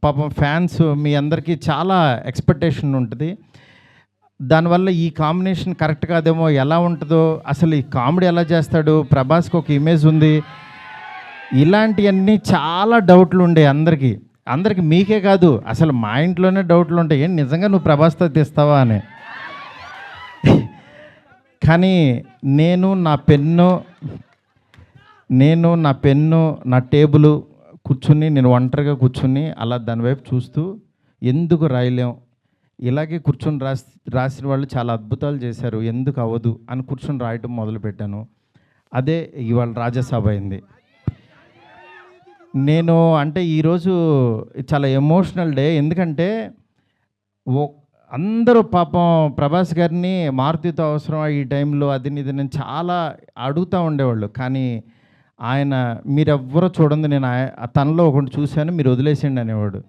పాపం ఫ్యాన్స్ మీ అందరికీ చాలా ఎక్స్‌పెక్టేషన్ ఉంటది. దానివల్ల ఈ కాంబినేషన్ కరెక్ట్ కాదేమో, ఎలా ఉంటదో, అసలు ఈ కామెడీ ఎలా చేస్తాడు, ప్రభాస్‌కి ఒక ఇమేజ్ ఉంది. ఇలాంటియన్నీ చాలా డౌట్లుండేయి అందరికీ. అందరికి మీకే కాదు, అసలు మా ఇంట్లోనే డౌట్లుంటాయి. ఏంటి నిజంగా నువ్వు ప్రభాస్‌తో తీస్తావా అని. కానీ నేను నా పెన్ను, నా టేబులు కూర్చుని, నేను ఒంటరిగా కూర్చుని అలా దాని వైపు చూస్తూ ఎందుకు రాయలేం, ఇలాగే కూర్చొని రాసిన వాళ్ళు చాలా అద్భుతాలు చేశారు, ఎందుకు అవ్వదు అని కూర్చొని రాయటం మొదలుపెట్టాను. అదే ఇవాళ రాజాసాబ్ అయింది. నేను అంటే ఈరోజు చాలా ఎమోషనల్ డే. ఎందుకంటే అందరూ పాపం ప్రభాస్ గారిని మారుతితో అవసరం ఈ టైంలో అది ఇది నేను చాలా అడుగుతూ ఉండేవాళ్ళు. కానీ ఆయన మీరెవ్వరూ చూడండి, నేను తనలో ఒకటి చూశాను, మీరు వదిలేసేయండి అనేవాడు.